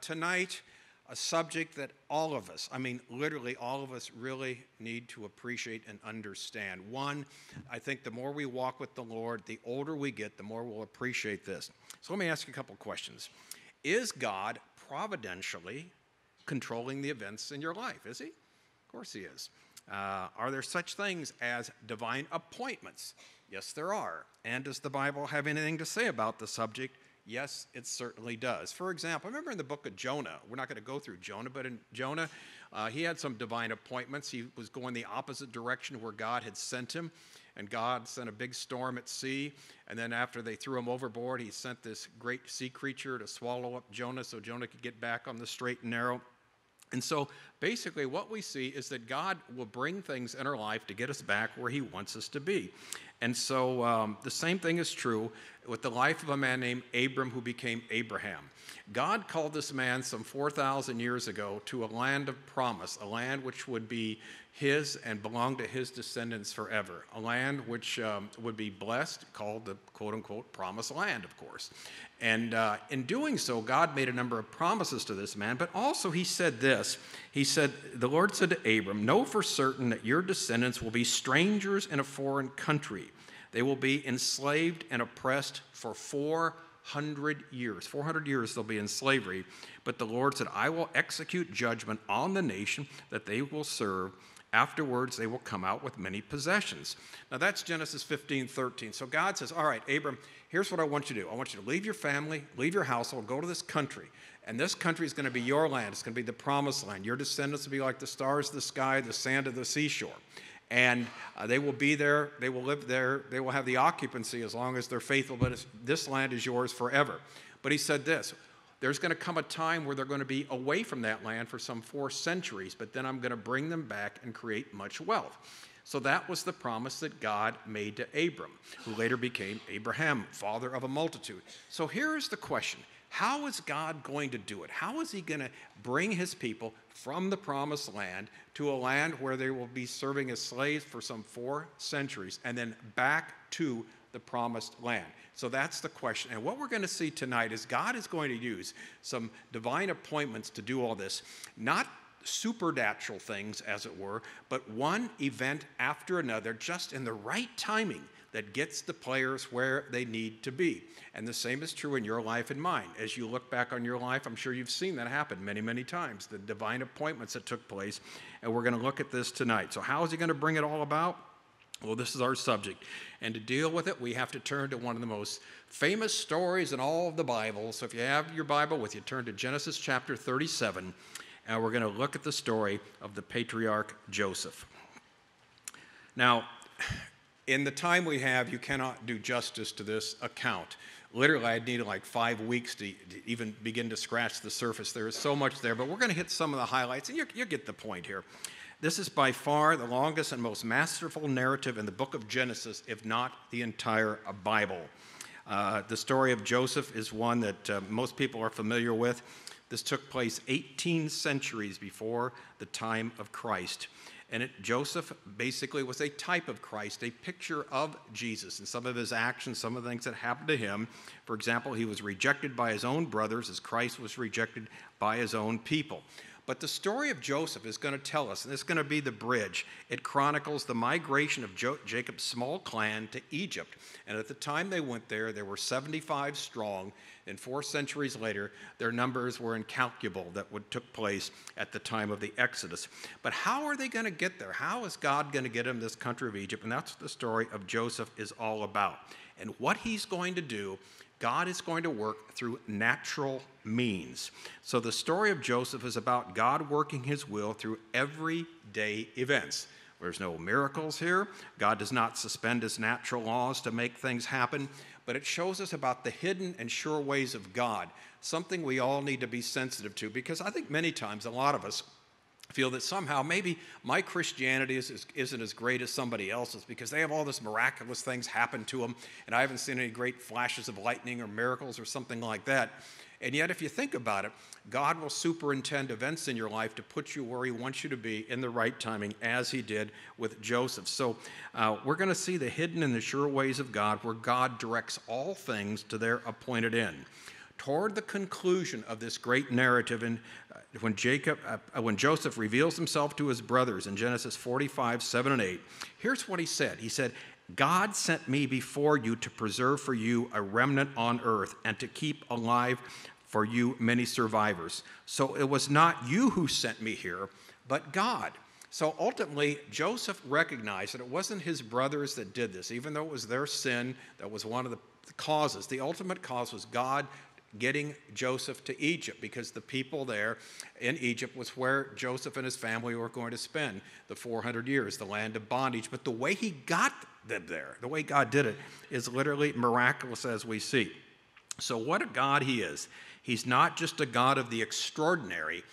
Tonight, a subject that all of us, I mean literally all of us, really need to appreciate and understand. One, I think the more we walk with the Lord, the older we get, the more we'll appreciate this. So let me ask you a couple questions. Is God providentially controlling the events in your life? Is he? Of course he is. Are there such things as divine appointments? Yes, there are. And does the Bible have anything to say about the subject? Yes, it certainly does. For example, remember in the book of Jonah, we're not going to go through Jonah, but in Jonah, he had some divine appointments. He was going the opposite direction where God had sent him, and God sent a big storm at sea, and then after they threw him overboard, he sent this great sea creature to swallow up Jonah so Jonah could get back on the straight and narrow. And so basically what we see is that God will bring things in our life to get us back where he wants us to be. And so the same thing is true with the life of a man named Abram who became Abraham. God called this man some 4,000 years ago to a land of promise, a land which would be his and belong to his descendants forever, a land which would be blessed, called the quote-unquote promised land, of course. And in doing so, God made a number of promises to this man, but also he said this. He said, the Lord said to Abram, "Know for certain that your descendants will be strangers in a foreign country. They will be enslaved and oppressed for 400 years. 400 years they'll be in slavery. But the Lord said, I will execute judgment on the nation that they will serve. Afterwards, they will come out with many possessions." Now, that's Genesis 15:13. So God says, all right, Abram, here's what I want you to do. I want you to leave your family, leave your household, go to this country. And this country is going to be your land. It's going to be the promised land. Your descendants will be like the stars of the sky, the sand of the seashore. And they will be there. They will live there. They will have the occupancy as long as they're faithful. But this land is yours forever. But he said this. There's going to come a time where they're going to be away from that land for some 4 centuries, but then I'm going to bring them back and create much wealth. So that was the promise that God made to Abram, who later became Abraham, father of a multitude. So here is the question. How is God going to do it? How is he going to bring his people from the promised land to a land where they will be serving as slaves for some 4 centuries and then back to the promised land? So that's the question. And what we're going to see tonight is God is going to use some divine appointments to do all this. Not supernatural things, as it were, but one event after another, just in the right timing that gets the players where they need to be. And the same is true in your life and mine. As you look back on your life, I'm sure you've seen that happen many, many times, the divine appointments that took place. And we're going to look at this tonight. So how is he going to bring it all about? Well, this is our subject. And to deal with it, we have to turn to one of the most famous stories in all of the Bible. So if you have your Bible with you, turn to Genesis chapter 37, and we're going to look at the story of the patriarch Joseph. Now, in the time we have, you cannot do justice to this account. Literally, I'd need like 5 weeks to even begin to scratch the surface. There is so much there, but we're going to hit some of the highlights, and you get the point here. This is by far the longest and most masterful narrative in the book of Genesis, if not the entire Bible. The story of Joseph is one that most people are familiar with. This took place 18 centuries before the time of Christ. And Joseph basically was a type of Christ, a picture of Jesus and some of his actions, some of the things that happened to him. For example, he was rejected by his own brothers as Christ was rejected by his own people. But the story of Joseph is going to tell us, and it's going to be the bridge. It chronicles the migration of Jacob's small clan to Egypt. And at the time they went there, there were 75 strong. And 4 centuries later, their numbers were incalculable that took place at the time of the Exodus. But how are they going to get there? How is God going to get them this country of Egypt? And that's what the story of Joseph is all about. And what he's going to do, God is going to work through natural means. So the story of Joseph is about God working his will through everyday events. There's no miracles here. God does not suspend his natural laws to make things happen, but it shows us about the hidden and sure ways of God, something we all need to be sensitive to, because I think many times, a lot of us feel that somehow maybe my Christianity isn't as great as somebody else's because they have all this miraculous things happen to them, and I haven't seen any great flashes of lightning or miracles or something like that. And yet, if you think about it, God will superintend events in your life to put you where he wants you to be in the right timing, as he did with Joseph. So we're going to see the hidden and the sure ways of God, where God directs all things to their appointed end. toward the conclusion of this great narrative, and when Joseph reveals himself to his brothers in Genesis 45, 7 and 8, here's what he said. He said, God sent me before you to preserve for you a remnant on earth and to keep alive for you many survivors. So it was not you who sent me here, but God. So ultimately, Joseph recognized that it wasn't his brothers that did this, even though it was their sin that was one of the causes. The ultimate cause was God getting Joseph to Egypt, because the people there in Egypt was where Joseph and his family were going to spend the 400 years, the land of bondage. But the way he got them there, the way God did it, is literally miraculous, as we see. So what a God he is. He's not just a God of the extraordinary,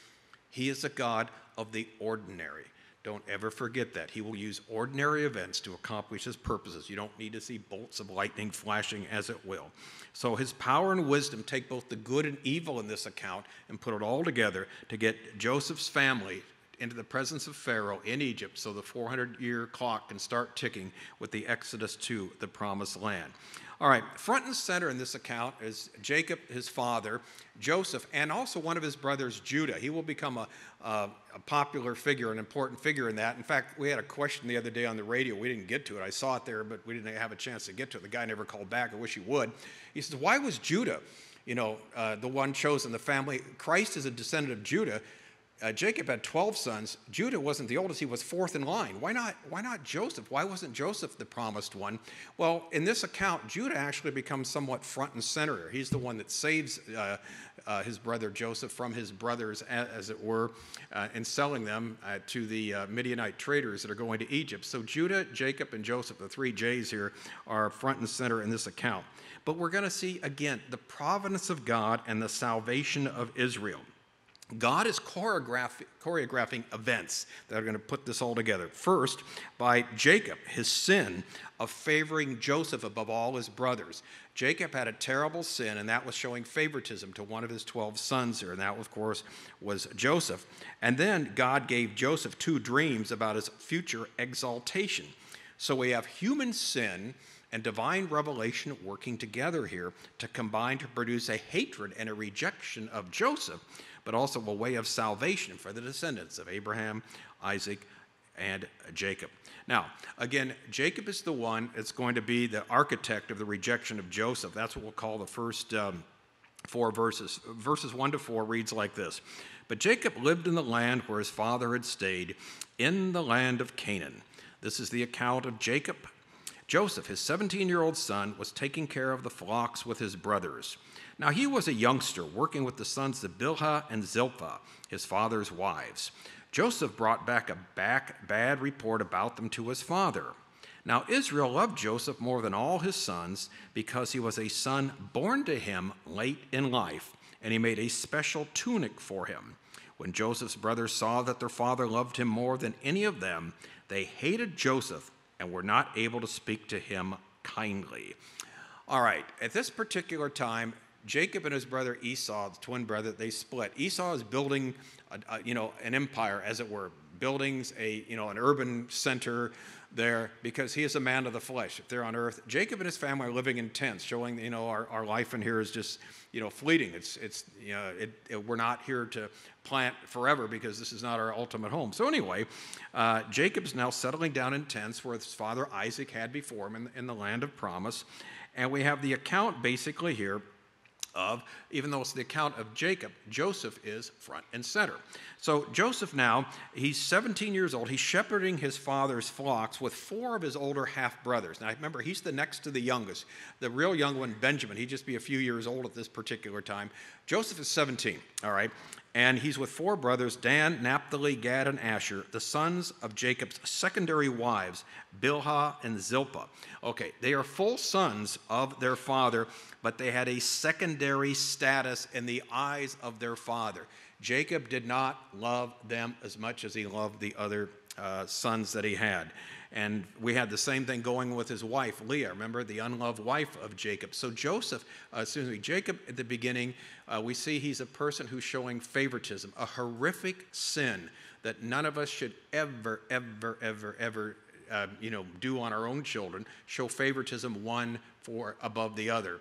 he is a God of the ordinary. Don't ever forget that. He will use ordinary events to accomplish his purposes. You don't need to see bolts of lightning flashing as it will. So his power and wisdom take both the good and evil in this account and put it all together to get Joseph's family into the presence of Pharaoh in Egypt, so the 400-year clock can start ticking with the exodus to the promised land. All right, front and center in this account is Jacob, his father, Joseph, and also one of his brothers, Judah. He will become a popular figure, an important figure in that. In fact, we had a question the other day on the radio. We didn't get to it. I saw it there, but we didn't have a chance to get to it. The guy never called back. I wish he would. He says, why was Judah, the one chosen, the family? Christ is a descendant of Judah. Jacob had 12 sons. Judah wasn't the oldest. He was fourth in line. Why not Joseph? Why wasn't Joseph the promised one? Well, in this account, Judah actually becomes somewhat front and center. He's the one that saves his brother Joseph from his brothers, as it were, and selling them to the Midianite traders that are going to Egypt. So Judah, Jacob, and Joseph, the three J's here, are front and center in this account. But we're going to see, again, the providence of God and the salvation of Israel. God is choreographing events that are going to put this all together. First, by Jacob, his sin of favoring Joseph above all his brothers. Jacob had a terrible sin, and that was showing favoritism to one of his 12 sons here, and that, of course, was Joseph. And then God gave Joseph 2 dreams about his future exaltation. So we have human sin and divine revelation working together here to combine to produce a hatred and a rejection of Joseph, but also a way of salvation for the descendants of Abraham, Isaac, and Jacob. Now, again, Jacob is the one that's going to be the architect of the rejection of Joseph. That's what we'll call the first 4 verses. Verses 1 to 4 reads like this. But Jacob lived in the land where his father had stayed, in the land of Canaan. This is the account of Jacob. Joseph, his 17-year-old son, was taking care of the flocks with his brothers. Now he was a youngster working with the sons of Bilhah and Zilpah, his father's wives. Joseph brought back a bad report about them to his father. Now Israel loved Joseph more than all his sons because he was a son born to him late in life, and he made a special tunic for him. When Joseph's brothers saw that their father loved him more than any of them, they hated Joseph and were not able to speak to him kindly. All right, at this particular time, Jacob and his brother Esau, the twin brother, they split. Esau is building, an empire, as it were, buildings, an urban center there, because he is a man of the flesh. If they're on earth, Jacob and his family are living in tents, showing our life in here is just fleeting. We're not here to plant forever because this is not our ultimate home. So anyway, Jacob's now settling down in tents where his father Isaac had before him in the land of promise, and we have the account basically here of, even though it's the account of Jacob, Joseph is front and center. So Joseph now, he's 17 years old. He's shepherding his father's flocks with 4 of his older half-brothers. Now remember, he's the next to the youngest. The real young one, Benjamin, he'd just be a few years old at this particular time. Joseph is 17, all right? And he's with 4 brothers, Dan, Naphtali, Gad, and Asher, the sons of Jacob's secondary wives, Bilhah and Zilpah. Okay, they are full sons of their father, but they had a secondary status in the eyes of their father. Jacob did not love them as much as he loved the other sons that he had. And we had the same thing going with his wife, Leah. Remember, the unloved wife of Jacob. So Jacob at the beginning, we see he's a person who's showing favoritism, a horrific sin that none of us should ever do on our own children, show favoritism one for above the other.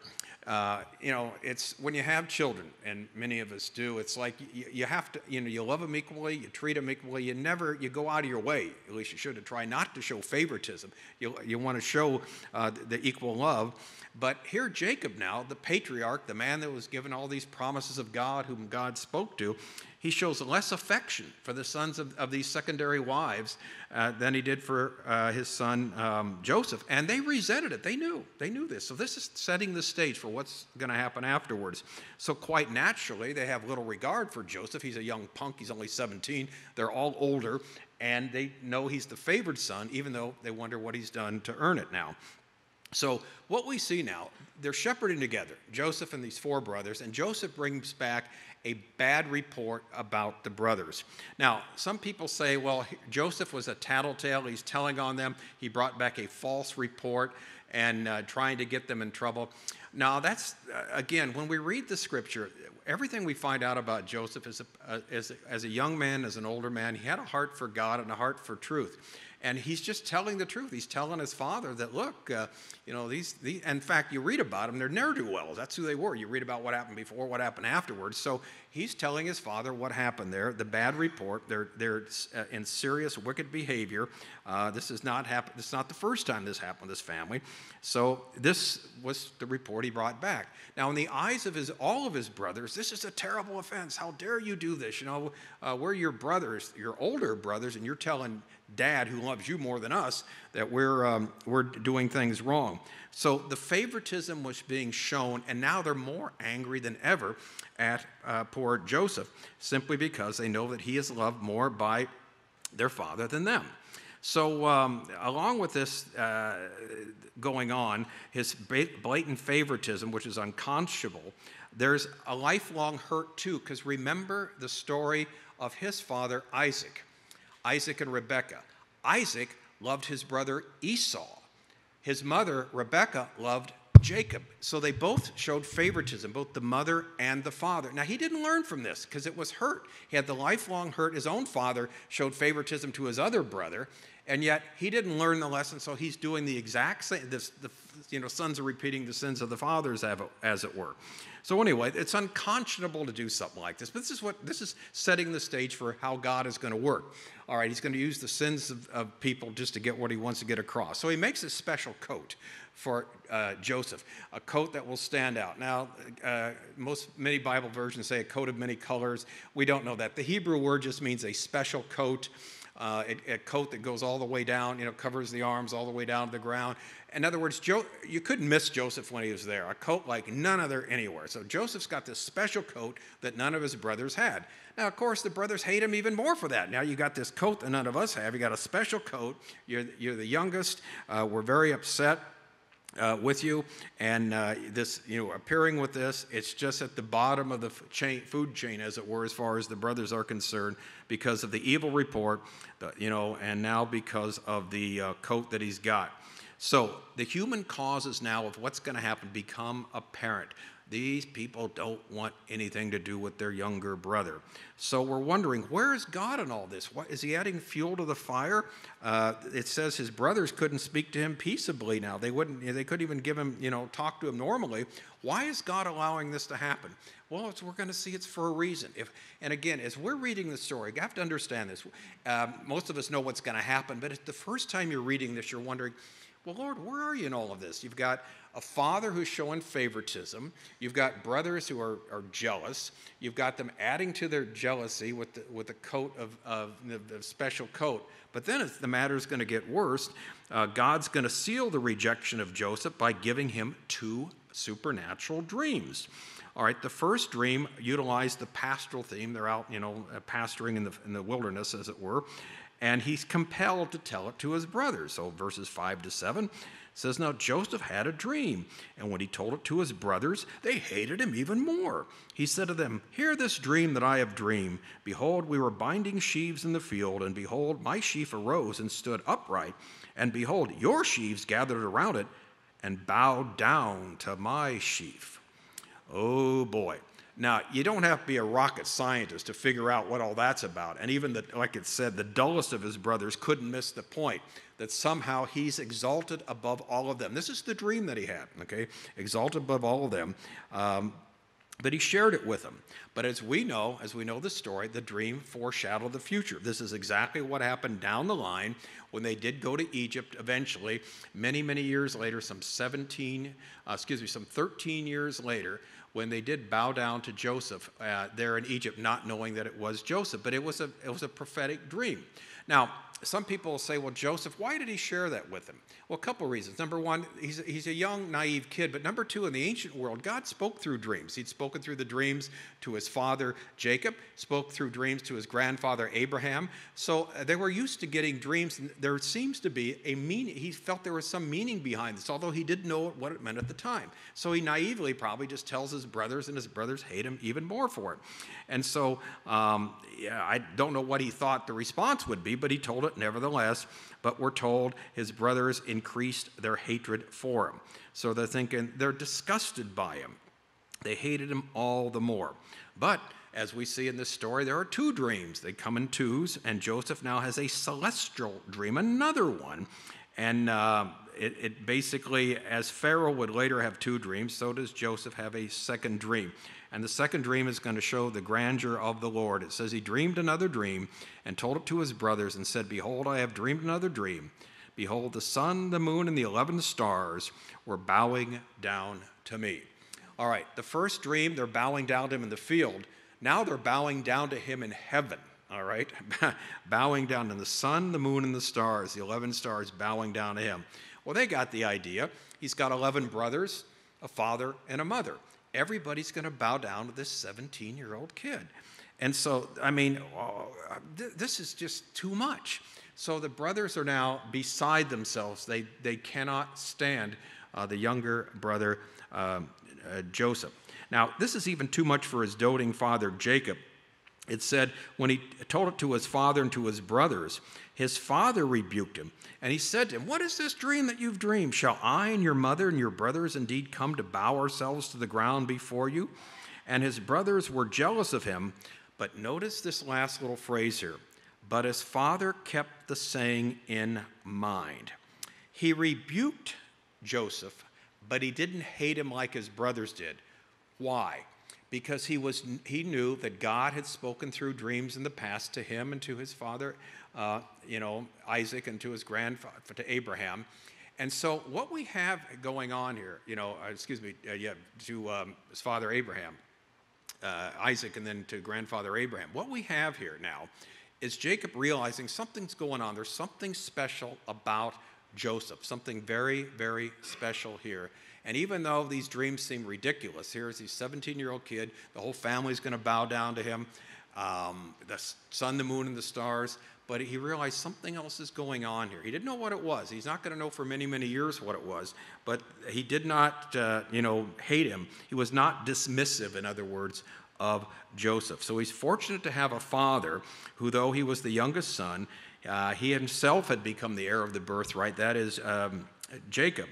It's when you have children, and many of us do, it's like you have to, you love them equally, you treat them equally, you go out of your way, at least you should, to try not to show favoritism. You want to show the equal love. But here Jacob now, the patriarch, the man that was given all these promises of God, whom God spoke to, he shows less affection for the sons of these secondary wives than he did for his son Joseph. And they resented it. They knew this. So this is setting the stage for what's going to happen afterwards. So quite naturally, they have little regard for Joseph. He's a young punk. He's only 17. They're all older. And they know he's the favored son, even though they wonder what he's done to earn it now. So what we see now, they're shepherding together, Joseph and these four brothers, and Joseph brings back a bad report about the brothers. Now, some people say, well, Joseph was a tattletale. He's telling on them. He brought back a false report and trying to get them in trouble. Now, that's, again, when we read the scripture, everything we find out about Joseph as a young man, as an older man, he had a heart for God and a heart for truth. And he's just telling the truth. He's telling his father that, look, these, in fact, you read about them, they're ne'er-do-wells. That's who they were. You read about what happened before, what happened afterwards. So he's telling his father what happened there, the bad report. They're in serious wicked behavior. This is not the first time this happened to this family. So this was the report he brought back. Now, in the eyes of all of his brothers, this is a terrible offense. How dare you do this? We're your brothers, your older brothers, and you're telling Dad, who loves you more than us, that we're doing things wrong. So the favoritism was being shown, and now they're more angry than ever at poor Joseph, simply because they know that he is loved more by their father than them. So along with this going on, his blatant favoritism, which is unconscionable, there's a lifelong hurt too, because remember the story of his father Isaac and Rebekah. Isaac loved his brother Esau. His mother, Rebekah, loved Jacob. So they both showed favoritism, both the mother and the father. Now, he didn't learn from this because it was hurt. He had the lifelong hurt. His own father showed favoritism to his other brother, and yet he didn't learn the lesson, so he's doing the exact same. Sons are repeating the sins of the fathers, as it were. So anyway, it's unconscionable to do something like this, but this is setting the stage for how God is going to work. All right, he's going to use the sins of people just to get what he wants to get across. So he makes a special coat for Joseph, a coat that will stand out. Now, many Bible versions say a coat of many colors. We don't know that. The Hebrew word just means a special coat. A coat that goes all the way down, covers the arms all the way down to the ground. In other words, you couldn't miss Joseph when he was there. A coat like none other anywhere. So Joseph's got this special coat that none of his brothers had. Now, of course, the brothers hate him even more for that. Now you got this coat that none of us have. You got a special coat. You're the youngest. We're very upset with you, and this, appearing with this, it's just at the bottom of the food chain, as it were, as far as the brothers are concerned, because of the evil report, and now because of the coat that he's got. So the human causes now of what's going to happen become apparent. These people don't want anything to do with their younger brother. So we're wondering, where is God in all this? What, is he adding fuel to the fire? It says his brothers couldn't speak to him peaceably now. They couldn't even give him, talk to him normally. Why is God allowing this to happen? Well, we're going to see it's for a reason. And again, as we're reading the story, you have to understand this. Most of us know what's going to happen, but the first time you're reading this, you're wondering, well, Lord, where are you in all of this? You've got a father who's showing favoritism. You've got brothers who are jealous. You've got them adding to their jealousy with the coat of the special coat. But then the matter's going to get worse. God's going to seal the rejection of Joseph by giving him two supernatural dreams. All right, the first dream utilized the pastoral theme. They're out, pastoring in the wilderness, as it were. And he's compelled to tell it to his brothers. So verses 5-7 says, now Joseph had a dream, and when he told it to his brothers, they hated him even more. He said to them, hear this dream that I have dreamed. Behold, we were binding sheaves in the field, and behold, my sheaf arose and stood upright. And behold, your sheaves gathered around it and bowed down to my sheaf. Oh boy. Now, you don't have to be a rocket scientist to figure out what all that's about. And even, like it said, the dullest of his brothers couldn't miss the point that somehow he's exalted above all of them. This is the dream that he had, okay? Exalted above all of them. But he shared it with them. But as we know the story, the dream foreshadowed the future. This is exactly what happened down the line when they did go to Egypt eventually, many, many years later, some 13 years later, when they did bow down to Joseph there in Egypt, not knowing that it was Joseph. But it was a prophetic dream. Now, some people will say, well, Joseph, why did he share that with him? Well, a couple of reasons. Number one, he's a young, naive kid. But number two, in the ancient world, God spoke through dreams. He'd spoken through the dreams to his father Jacob, spoke through dreams to his grandfather Abraham. So they were used to getting dreams. And there seems to be a meaning. He felt there was some meaning behind this, although he didn't know what it meant at the time. So he naively probably just tells his brothers, and his brothers hate him even more for it. And so I don't know what he thought the response would be, but he told it nevertheless. But we're told his brothers increased their hatred for him. So they're thinking they're disgusted by him. They hated him all the more. But as we see in this story, there are two dreams. They come in twos, and Joseph now has a celestial dream, another one. And it basically, as Pharaoh would later have two dreams, so does Joseph have a second dream. And the second dream is going to show the grandeur of the Lord. It says he dreamed another dream and told it to his brothers and said, behold, I have dreamed another dream. Behold, the sun, the moon, and the 11 stars were bowing down to me. All right, the first dream, they're bowing down to him in the field. Now they're bowing down to him in heaven. All right, bowing down to the sun, the moon, and the stars, the 11 stars bowing down to him. Well, they got the idea. He's got 11 brothers, a father, and a mother. Everybody's going to bow down to this 17-year-old kid. And so, I mean, this is just too much. So the brothers are now beside themselves. They cannot stand the younger brother, Joseph. Now, this is even too much for his doting father, Jacob. It said when he told it to his father and to his brothers, his father rebuked him. And he said to him, what is this dream that you've dreamed? Shall I and your mother and your brothers indeed come to bow ourselves to the ground before you? And his brothers were jealous of him. But notice this last little phrase here. But his father kept the saying in mind. He rebuked Joseph, but he didn't hate him like his brothers did. Why? Because he knew that God had spoken through dreams in the past to him and to his father, Isaac, and to his grandfather, to Abraham. And so what we have going on here, to his father Abraham, Isaac, and then to grandfather Abraham. What we have here now is Jacob realizing something's going on. There's something special about Joseph, something very, very special here. And even though these dreams seem ridiculous, here's this 17-year-old kid, the whole family's going to bow down to him, the sun, the moon, and the stars, but he realized something else is going on here. He didn't know what it was. He's not going to know for many, many years what it was, but he did not, hate him. He was not dismissive, in other words, of Joseph. So he's fortunate to have a father who, though he was the youngest son, he himself had become the heir of the birthright, that is Jacob.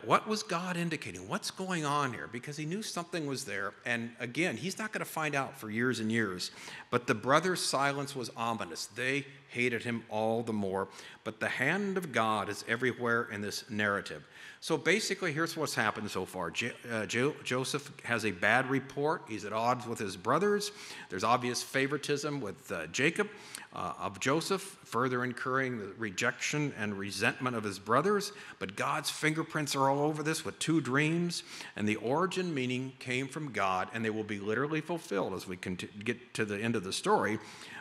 What was God indicating? What's going on here? Because he knew something was there. And again, he's not going to find out for years and years. But the brothers' silence was ominous. They hated him all the more. But the hand of God is everywhere in this narrative. So basically, here's what's happened so far. Joseph has a bad report. He's at odds with his brothers. There's obvious favoritism with Jacob of Joseph, further incurring the rejection and resentment of his brothers. But God's fingerprints are all over this with two dreams. And the origin meaning came from God, and they will be literally fulfilled as we get to the end of the story.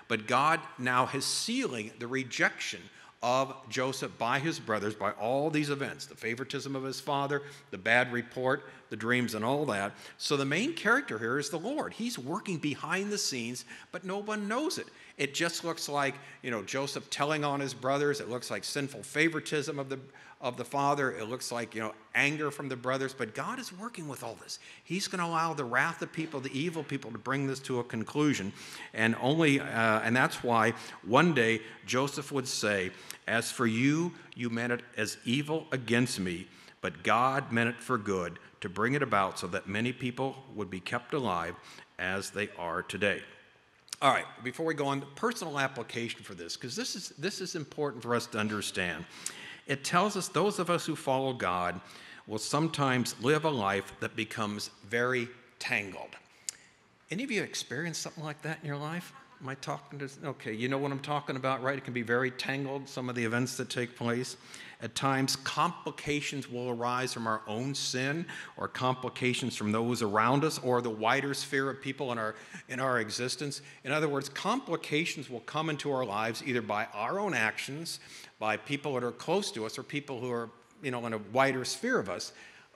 But God now is sealing the rejection of Joseph by his brothers, by all these events, the favoritism of his father, the bad report, the dreams, and all that. So the main character here is the Lord. He's working behind the scenes, but no one knows it. It just looks like, Joseph telling on his brothers. It looks like sinful favoritism of the father. It looks like, anger from the brothers. But God is working with all this. He's going to allow the wrath of people, the evil people, to bring this to a conclusion. And that's why one day Joseph would say, as for you, you meant it as evil against me, but God meant it for good, to bring it about so that many people would be kept alive as they are today. All right, before we go on, personal application for this, because this is important for us to understand. It tells us those of us who follow God will sometimes live a life that becomes very tangled. Any of you experienced something like that in your life? Am I talking to, okay, you know what I'm talking about, right? It can be very tangled, some of the events that take place. At times, complications will arise from our own sin or complications from those around us or the wider sphere of people in our existence. In other words, complications will come into our lives either by our own actions, by people that are close to us, or people who are, in a wider sphere of us,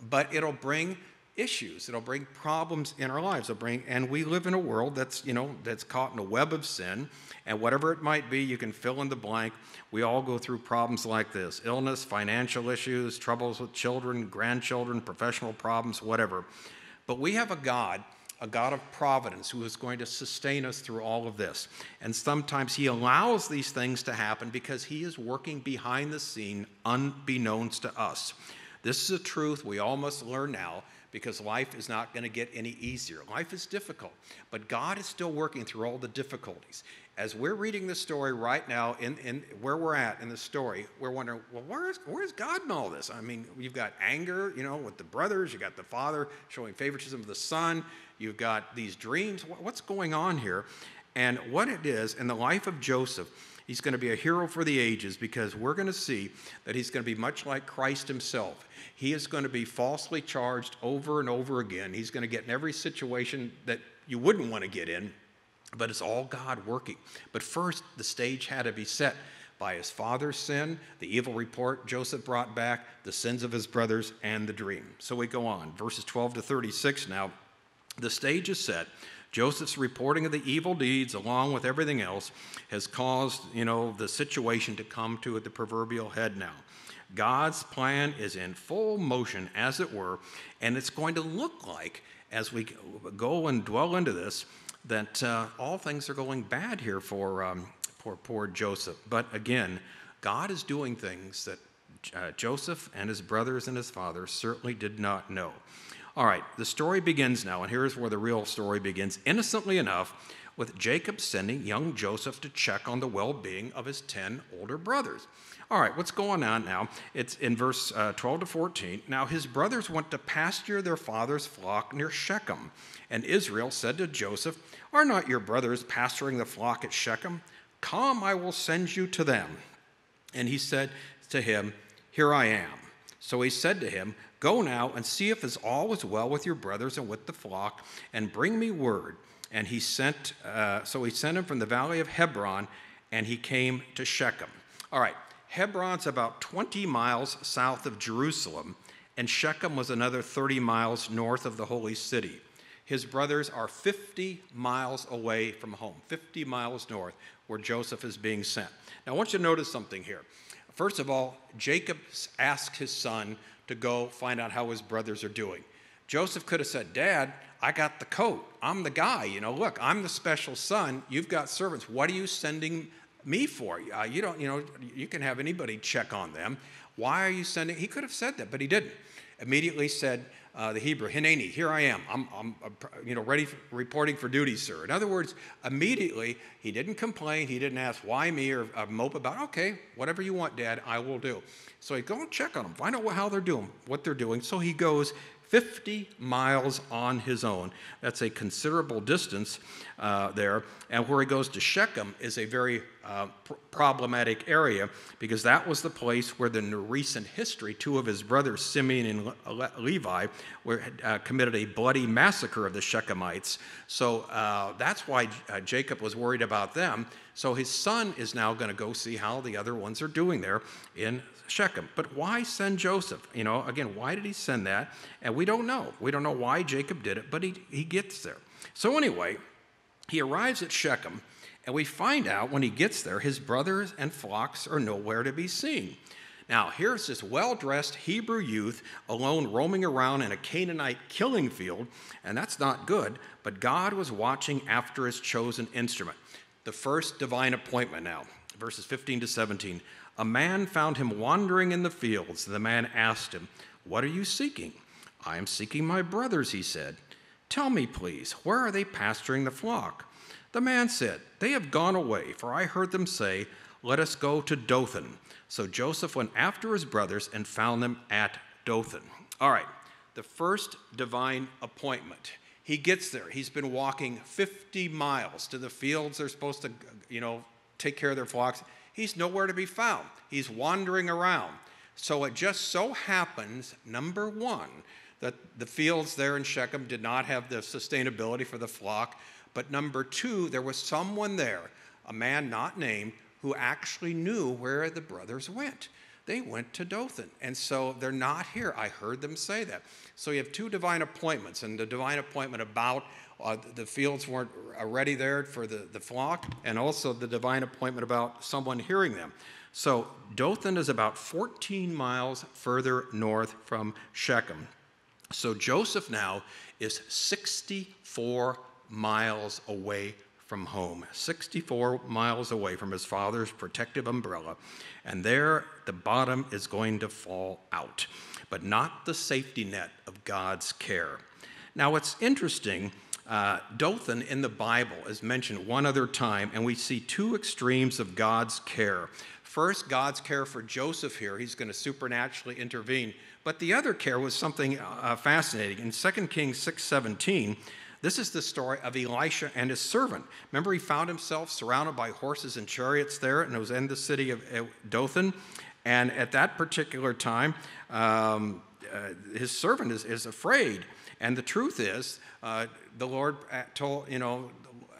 but it'll bring issues. It'll bring problems in our lives. And we live in a world that's caught in a web of sin, and whatever it might be, you can fill in the blank. We all go through problems like this: illness, financial issues, troubles with children, grandchildren, professional problems, whatever. But we have a God of providence who is going to sustain us through all of this. And sometimes he allows these things to happen because he is working behind the scene unbeknownst to us. This is a truth we all must learn now, because life is not going to get any easier. Life is difficult, but God is still working through all the difficulties. As we're reading this story right now, in where we're at in the story, we're wondering, well, where's God in all this? I mean, you've got anger, with the brothers. You got the father showing favoritism of the son. You've got these dreams. What's going on here? And what it is, in the life of Joseph, he's going to be a hero for the ages, because we're going to see that he's going to be much like Christ himself. He is going to be falsely charged over and over again. He's going to get in every situation that you wouldn't want to get in, but it's all God working. But first, the stage had to be set by his father's sin, the evil report Joseph brought back, the sins of his brothers, and the dream. So we go on. Verses 12 to 36 now. The stage is set. Joseph's reporting of the evil deeds, along with everything else, has caused, the situation to come to the proverbial head now. God's plan is in full motion, as it were, and it's going to look like, as we go and dwell into this, that all things are going bad here for poor Joseph. But again, God is doing things that Joseph and his brothers and his father certainly did not know. All right, the story begins now, and here's where the real story begins. Innocently enough, with Jacob sending young Joseph to check on the well-being of his 10 older brothers. All right, what's going on now? It's in verse 12 to 14. Now his brothers went to pasture their father's flock near Shechem. And Israel said to Joseph, "Are not your brothers pasturing the flock at Shechem? Come, I will send you to them." And he said to him, "Here I am." So he said to him, "Go now and see if all is well with your brothers and with the flock, and bring me word." And he sent him from the valley of Hebron, and he came to Shechem. All right, Hebron's about 20 miles south of Jerusalem, and Shechem was another 30 miles north of the holy city. His brothers are 50 miles away from home, 50 miles north, where Joseph is being sent. Now, I want you to notice something here. First of all, Jacob asked his son to go find out how his brothers are doing. Joseph could have said, "Dad, I got the coat. I'm the guy. Look, I'm the special son. You've got servants. What are you sending me for? You can have anybody check on them. Why are you sending?" He could have said that, but he didn't. Immediately said, the Hebrew, "Hineni, here I am. I'm ready, reporting for duty, sir." In other words, immediately, he didn't complain. He didn't ask, "Why me?" or mope about, "Okay, whatever you want, Dad, I will do." So he go and check on them, find out how they're doing, what they're doing. So he goes 50 miles on his own. That's a considerable distance there. And where he goes to Shechem is a very problematic area, because that was the place where in recent history, 2 of his brothers, Simeon and Levi, committed a bloody massacre of the Shechemites. So that's why Jacob was worried about them. So his son is now going to go see how the other ones are doing there in Shechem. But why send Joseph? Again, why did he send that? And we don't know. We don't know why Jacob did it, but he gets there. So anyway, he arrives at Shechem, and we find out when he gets there, his brothers and flocks are nowhere to be seen. Now, here's this well-dressed Hebrew youth alone roaming around in a Canaanite killing field, and that's not good, but God was watching after his chosen instrument. The first divine appointment now, verses 15 to 17. A man found him wandering in the fields. The man asked him, "What are you seeking?" "I am seeking my brothers," he said. Tell me, please, where are they pasturing the flock?" The man said, "They have gone away, for I heard them say, 'Let us go to Dothan.'" So Joseph went after his brothers and found them at Dothan. All right, the first divine appointment. He gets there. He's been walking 50 miles to the fields they're supposed to, take care of their flocks. He's nowhere to be found. He's wandering around. So it just so happens, number one, that the fields there in Shechem did not have the sustainability for the flock. But number two, there was someone there, a man not named, who actually knew where the brothers went. They went to Dothan, and so they're not here. I heard them say that. So you have two divine appointments, and the divine appointment about the fields weren't ready there for the flock, and also the divine appointment about someone hearing them. So Dothan is about 14 miles further north from Shechem. So Joseph now is 64 miles away from home, 64 miles away from his father's protective umbrella. And there, the bottom is going to fall out, but not the safety net of God's care. Now, what's interesting, Dothan in the Bible is mentioned one other time, and we see two extremes of God's care. First, God's care for Joseph here. He's going to supernaturally intervene. But the other care was something fascinating. In 2 Kings 6:17, this is the story of Elisha and his servant. Remember, he found himself surrounded by horses and chariots there, and it was in the city of Dothan. And at that particular time, his servant is afraid. And the truth is, the Lord told,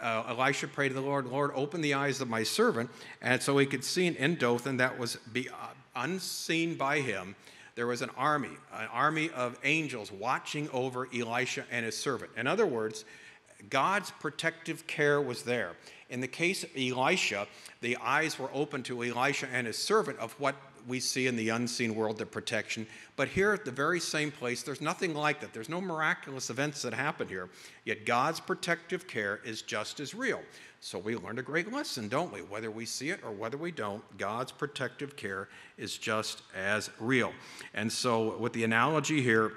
Elisha prayed to the Lord, "Lord, open the eyes of my servant." And so he could see in Dothan that was unseen by him. There was an army of angels watching over Elisha and his servant. In other words, God's protective care was there. In the case of Elisha, the eyes were open to Elisha and his servant of what we see in the unseen world, the protection. But here at the very same place, there's nothing like that. There's no miraculous events that happen here. Yet God's protective care is just as real. So we learned a great lesson, don't we? Whether we see it or whether we don't, God's protective care is just as real. And so with the analogy here,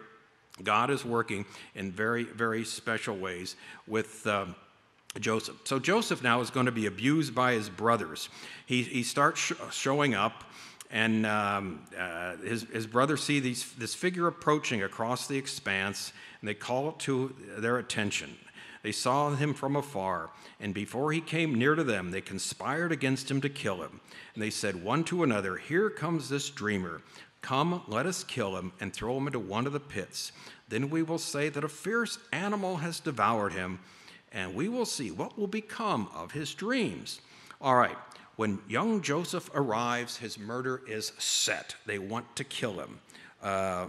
God is working in very, very special ways with Joseph. So Joseph now is going to be abused by his brothers. He starts showing up, and his brothers see this figure approaching across the expanse, and they call it to their attention. They saw him from afar, and before he came near to them, they conspired against him to kill him. And they said one to another, "Here comes this dreamer. Come, let us kill him and throw him into one of the pits. Then we will say that a fierce animal has devoured him, and we will see what will become of his dreams." All right, when young Joseph arrives, his murder is set. They want to kill him.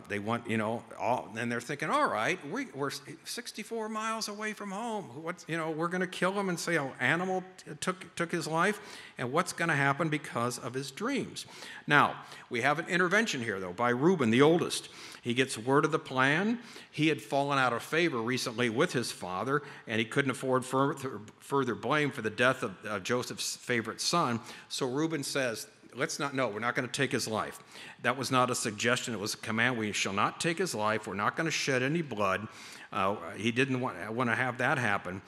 They want, and they're thinking, all right, we're 64 miles away from home. We're going to kill him and say, "Oh, animal took his life," and what's going to happen because of his dreams? Now, we have an intervention here, though, by Reuben, the oldest. He gets word of the plan. He had fallen out of favor recently with his father, and he couldn't afford further blame for the death of Joseph's favorite son. So Reuben says, we're not going to take his life. That was not a suggestion, it was a command. We shall not take his life. We're not going to shed any blood. He didn't want to have that happen.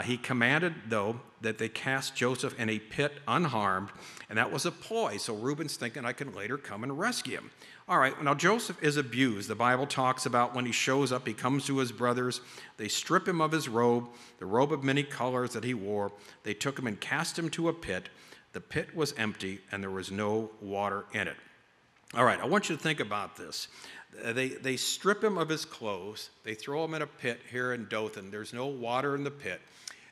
He commanded, though, that they cast Joseph in a pit unharmed, and that was a ploy. So Reuben's thinking, I can later come and rescue him. All right, now Joseph is abused. The Bible talks about when he shows up, he comes to his brothers. They strip him of his robe, the robe of many colors that he wore. They took him and cast him to a pit. The pit was empty, and there was no water in it. All right, I want you to think about this. They strip him of his clothes. They throw him in a pit here in Dothan. There's no water in the pit.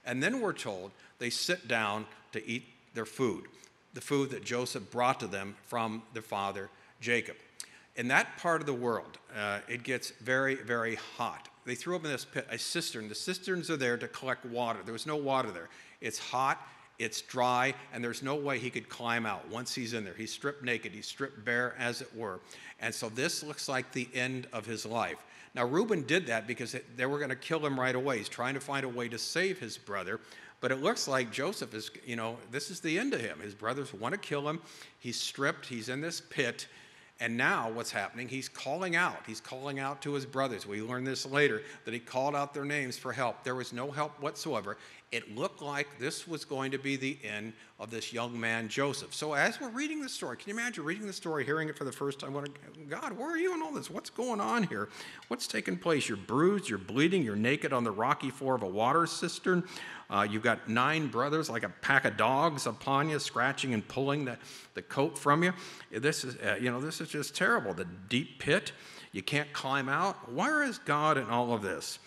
And then we're told they sit down to eat their food, the food that Joseph brought to them from their father, Jacob. In that part of the world, it gets very, very hot. They threw him in this pit, a cistern. The cisterns are there to collect water. There was no water there. It's hot. It's dry, and there's no way he could climb out once he's in there. He's stripped naked. He's stripped bare, as it were. And so this looks like the end of his life. Now, Reuben did that because they were going to kill him right away. He's trying to find a way to save his brother. But it looks like Joseph is, this is the end of him. His brothers want to kill him. He's stripped. He's in this pit. And now what's happening, he's calling out. He's calling out to his brothers. We learn this later, that he called out their names for help. There was no help whatsoever. It looked like this was going to be the end of this young man, Joseph. So as we're reading the story, can you imagine reading the story, hearing it for the first time? God, where are you in all this? What's going on here? What's taking place? You're bruised, you're bleeding, you're naked on the rocky floor of a water cistern. You've got 9 brothers like a pack of dogs upon you, scratching and pulling the coat from you. This is just terrible. The deep pit, you can't climb out. Where is God in all of this?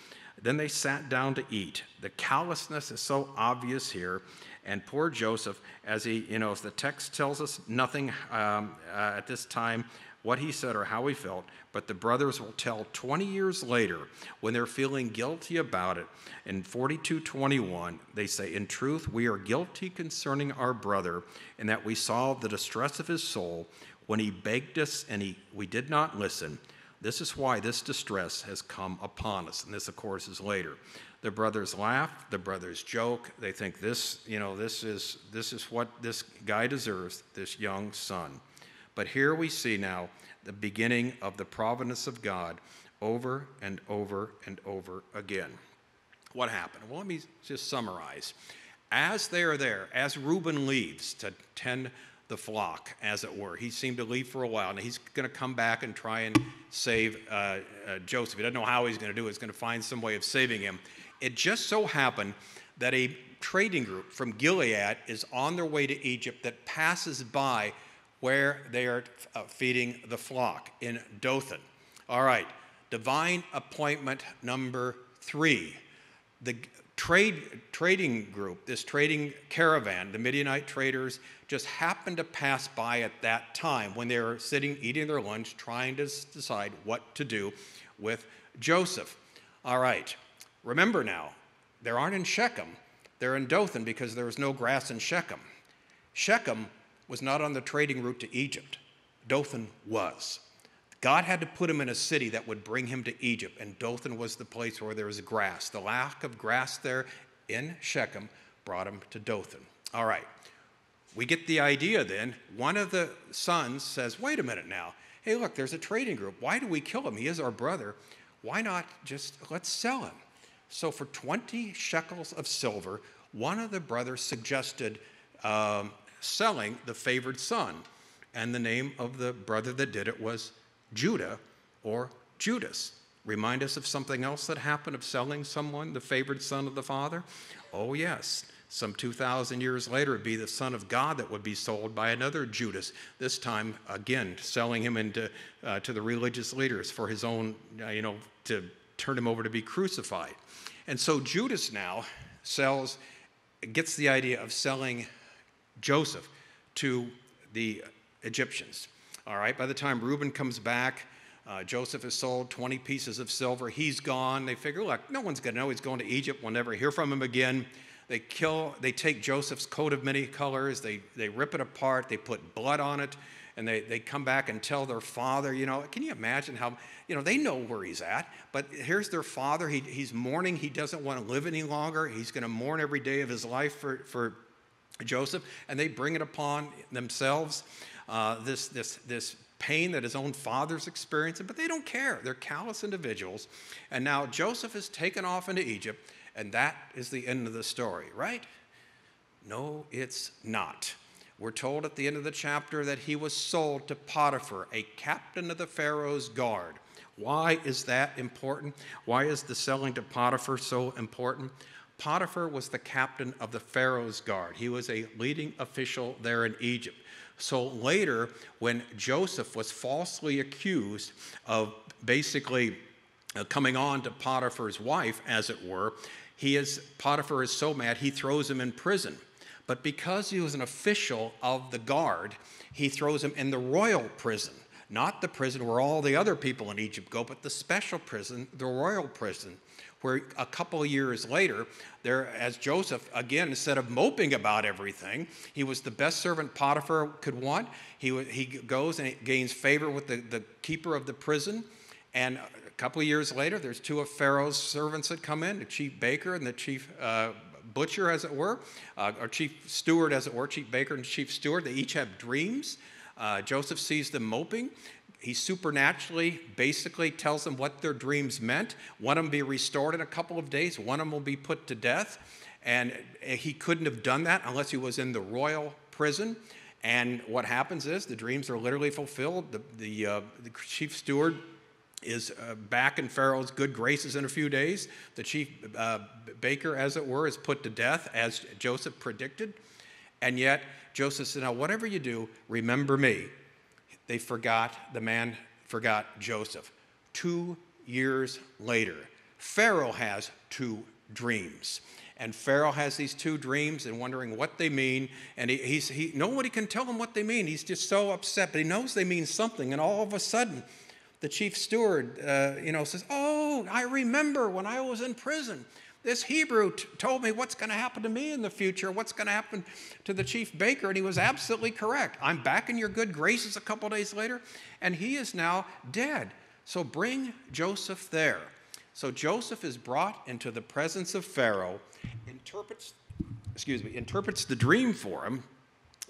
Then they sat down to eat. The callousness is so obvious here. And poor Joseph, as as the text tells us nothing at this time what he said or how he felt, but the brothers will tell 20 years later when they're feeling guilty about it. In 42:21, they say, "In truth, we are guilty concerning our brother, in that we saw the distress of his soul when he begged us and we did not listen. This is why this distress has come upon us." And this, of course, is later. The brothers laugh, the brothers joke. They think this is what this guy deserves, this young son. But here we see now the beginning of the providence of God over and over and over again. What happened? Well, let me just summarize. As they are there, as Reuben leaves to tend the flock, as it were, he seemed to leave for a while, and he's going to come back and try and save Joseph. He doesn't know how he's going to do it. He's going to find some way of saving him. It just so happened that a trading group from Gilead is on their way to Egypt that passes by where they are feeding the flock in Dothan. All right, divine appointment number 3. The trading group, this trading caravan, the Midianite traders, just happened to pass by at that time when they were sitting, eating their lunch, trying to decide what to do with Joseph. All right, remember now, they aren't in Shechem. They're in Dothan because there was no grass in Shechem. Shechem was not on the trading route to Egypt. Dothan was. God had to put him in a city that would bring him to Egypt, and Dothan was the place where there was grass. The lack of grass there in Shechem brought him to Dothan. All right, we get the idea then. One of the sons says, wait a minute now. Hey, look, there's a trading group. Why do we kill him? He is our brother. Why not let's sell him? So for 20 shekels of silver, one of the brothers suggested selling the favored son. And the name of the brother that did it was Judah or Judas. Remind us of something else that happened of selling someone, the favored son of the father? Oh, yes. Some 2,000 years later, it would be the Son of God that would be sold by another Judas, this time, again, selling him into to the religious leaders for his own, to turn him over to be crucified. And so Judas now gets the idea of selling Joseph to the Egyptians. All right, by the time Reuben comes back, Joseph is sold 20 pieces of silver. He's gone. They figure, look, no one's going to know he's going to Egypt. We'll never hear from him again. They take Joseph's coat of many colors. They rip it apart. They put blood on it. And they come back and tell their father, can you imagine how, they know where he's at. But here's their father. He's mourning. He doesn't want to live any longer. He's going to mourn every day of his life for Joseph. And they bring it upon themselves, this pain that his own father's experiencing. But they don't care. They're callous individuals. And now Joseph is taken off into Egypt. And that is the end of the story, right? No, it's not. We're told at the end of the chapter that he was sold to Potiphar, a captain of the Pharaoh's guard. Why is that important? Why is the selling to Potiphar so important? Potiphar was the captain of the Pharaoh's guard. He was a leading official there in Egypt. So later, when Joseph was falsely accused of basically coming on to Potiphar's wife, as it were, Potiphar is so mad, he throws him in prison. But because he was an official of the guard, he throws him in the royal prison, not the prison where all the other people in Egypt go, but the special prison, the royal prison, where a couple of years later, as Joseph, again, instead of moping about everything, he was the best servant Potiphar could want. He goes and gains favor with the keeper of the prison, and a couple of years later, there's 2 of Pharaoh's servants that come in, the chief baker and the chief butcher, as it were, or chief steward, as it were, chief baker and chief steward. They each have dreams. Joseph sees them moping. He supernaturally basically tells them what their dreams meant. One of them be restored in a couple of days. One of them will be put to death. And he couldn't have done that unless he was in the royal prison. And what happens is the dreams are literally fulfilled. The chief steward is back in Pharaoh's good graces in a few days. The chief baker, as it were, is put to death, as Joseph predicted. And yet Joseph said, now, whatever you do, remember me. The man forgot Joseph. 2 years later, Pharaoh has 2 dreams. And Pharaoh has these 2 dreams and wondering what they mean. And nobody can tell him what they mean. He's just so upset, but he knows they mean something. And all of a sudden, the chief steward, says, oh, I remember when I was in prison. This Hebrew told me what's going to happen to me in the future, what's going to happen to the chief baker, and he was absolutely correct. I'm back in your good graces a couple days later, and he is now dead. So bring Joseph there. So Joseph is brought into the presence of Pharaoh, interprets the dream for him,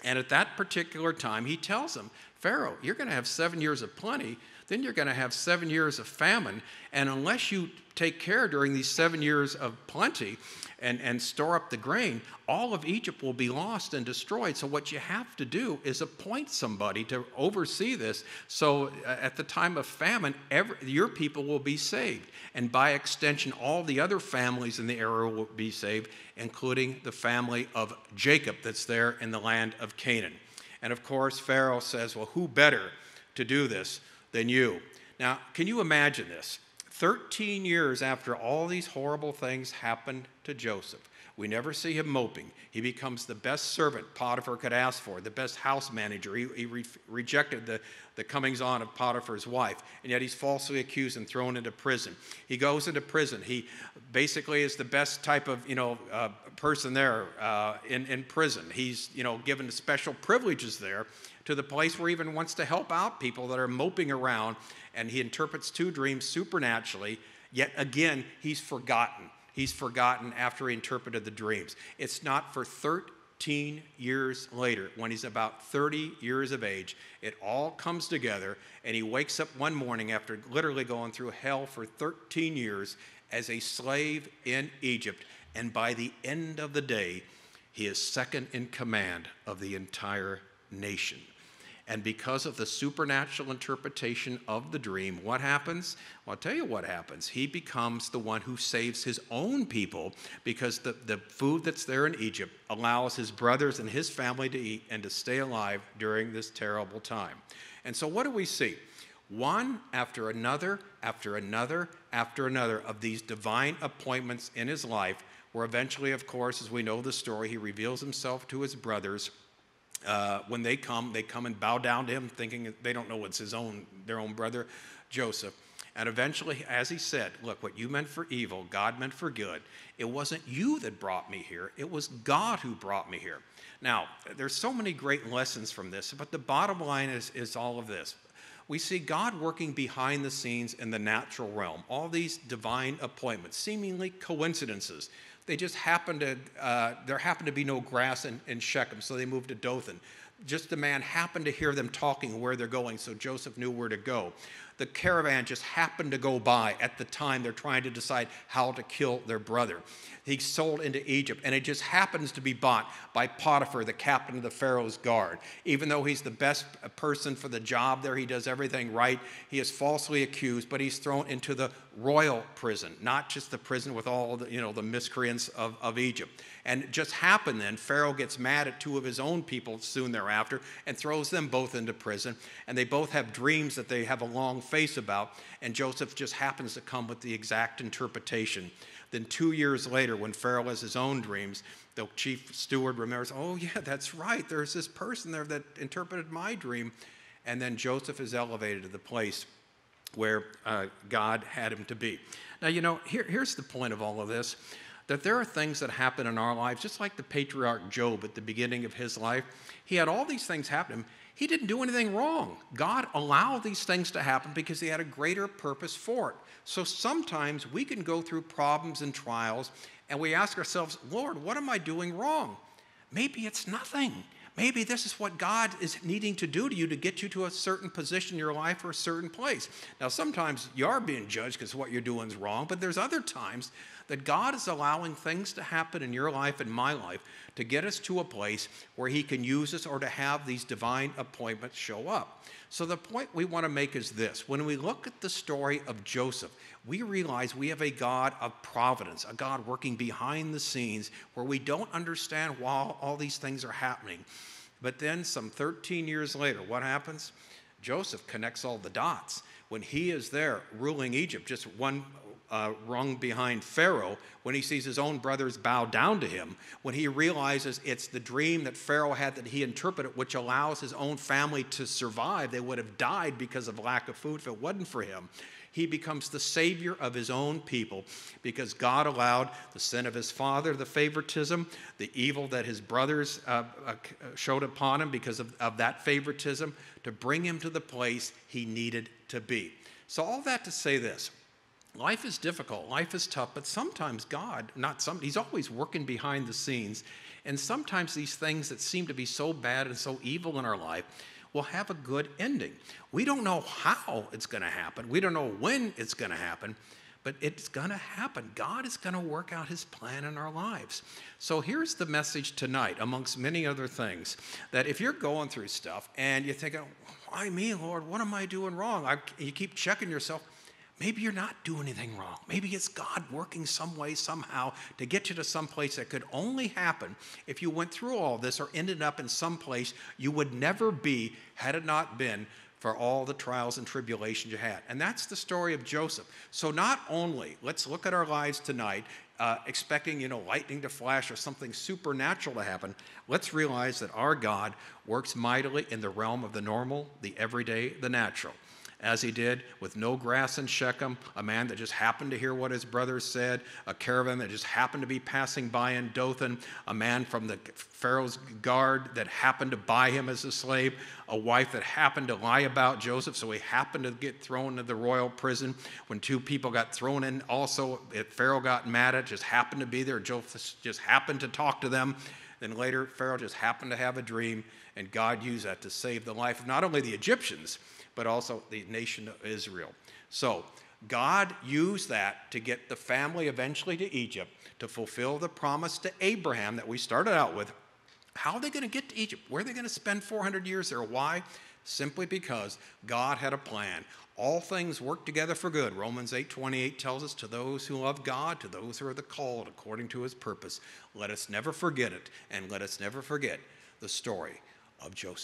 and at that particular time, he tells him, Pharaoh, you're going to have 7 years of plenty, then you're going to have 7 years of famine, and unless you take care during these 7 years of plenty and store up the grain, all of Egypt will be lost and destroyed. So what you have to do is appoint somebody to oversee this, so at the time of famine, your people will be saved. And by extension, all the other families in the area will be saved, including the family of Jacob that's there in the land of Canaan. And of course, Pharaoh says, well, who better to do this than you? Now, can you imagine this? 13 years after all these horrible things happened to Joseph, we never see him moping. He becomes the best servant Potiphar could ask for, the best house manager. He rejected the comings on of Potiphar's wife, and yet he's falsely accused and thrown into prison. He goes into prison. He basically is the best type of person there in prison. He's given special privileges there, to the place where he even wants to help out people that are moping around, and he interprets 2 dreams supernaturally, yet again, he's forgotten. He's forgotten after he interpreted the dreams. It's not for 13 years later, when he's about 30 years of age, it all comes together, and he wakes up one morning after literally going through hell for 13 years as a slave in Egypt, and by the end of the day, he is second in command of the entire nation. And because of the supernatural interpretation of the dream, what happens? Well, I'll tell you what happens. He becomes the one who saves his own people, because the food that's there in Egypt allows his brothers and his family to eat and to stay alive during this terrible time. And so what do we see? One after another, after another, after another of these divine appointments in his life, where eventually, of course, as we know the story, he reveals himself to his brothers. When they come and bow down to him, thinking they don't know it's their own brother, Joseph. And eventually, as he said, look, what you meant for evil, God meant for good. It wasn't you that brought me here. It was God who brought me here. Now, there's so many great lessons from this, but the bottom line is all of this. We see God working behind the scenes in the natural realm. All these divine appointments, seemingly coincidences. They just there happened to be no grass in Shechem, so they moved to Dothan. Just the man happened to hear them talking where they're going, so Joseph knew where to go. The caravan just happened to go by at the time they're trying to decide how to kill their brother. He's sold into Egypt, and it just happens to be bought by Potiphar, the captain of the Pharaoh's guard. Even though he's the best person for the job there, he does everything right, he is falsely accused, but he's thrown into the royal prison, not just the prison with all the miscreants of Egypt. And it just happened then, Pharaoh gets mad at 2 of his own people soon thereafter and throws them both into prison. And they both have dreams that they have a long face about, and Joseph just happens to come with the exact interpretation. Then 2 years later, when Pharaoh has his own dreams, the chief steward remembers, oh yeah, that's right, there's this person there that interpreted my dream. And then Joseph is elevated to the place where God had him to be. Now, here's the point of all of this, that there are things that happen in our lives, just like the patriarch Job at the beginning of his life. He had all these things happen to him. He didn't do anything wrong. God allowed these things to happen because he had a greater purpose for it. So sometimes we can go through problems and trials, and we ask ourselves, Lord, what am I doing wrong? Maybe it's nothing. Maybe this is what God is needing to do to you to get you to a certain position in your life or a certain place. Now, sometimes you are being judged because what you're doing is wrong, but there's other times that God is allowing things to happen in your life and my life to get us to a place where he can use us or to have these divine appointments show up. So the point we want to make is this. When we look at the story of Joseph, we realize we have a God of providence, a God working behind the scenes where we don't understand why all these things are happening. But then some 13 years later, what happens? Joseph connects all the dots. When he is there ruling Egypt, just one rung behind Pharaoh, when he sees his own brothers bow down to him, when he realizes it's the dream that Pharaoh had that he interpreted, which allows his own family to survive. They would have died because of lack of food if it wasn't for him. He becomes the savior of his own people because God allowed the sin of his father, the favoritism, the evil that his brothers showed upon him because of that favoritism, to bring him to the place he needed to be. So all that to say this. Life is difficult, life is tough, but sometimes God, he's always working behind the scenes, and sometimes these things that seem to be so bad and so evil in our life will have a good ending. We don't know how it's going to happen. We don't know when it's going to happen, but it's going to happen. God is going to work out his plan in our lives. So here's the message tonight, amongst many other things, that if you're going through stuff and you're thinking, why me, Lord? What am I doing wrong? You keep checking yourself. Maybe you're not doing anything wrong. Maybe it's God working some way, somehow, to get you to some place that could only happen if you went through all this or ended up in some place you would never be had it not been for all the trials and tribulations you had. And that's the story of Joseph. So not only, let's look at our lives tonight, expecting, lightning to flash or something supernatural to happen. Let's realize that our God works mightily in the realm of the normal, the everyday, the natural. As he did with no grass in Shechem, a man that just happened to hear what his brothers said, a caravan that just happened to be passing by in Dothan, a man from the Pharaoh's guard that happened to buy him as a slave, a wife that happened to lie about Joseph, so he happened to get thrown into the royal prison. When two people got thrown in also, Pharaoh got mad at, just happened to be there. Joseph just happened to talk to them. Then later, Pharaoh just happened to have a dream, and God used that to save the life of not only the Egyptians, but also the nation of Israel. So God used that to get the family eventually to Egypt to fulfill the promise to Abraham that we started out with. How are they going to get to Egypt? Where are they going to spend 400 years there? Why? Simply because God had a plan. All things work together for good. Romans 8:28 tells us, to those who love God, to those who are the called according to his purpose. Let us never forget it, and let us never forget the story of Joseph.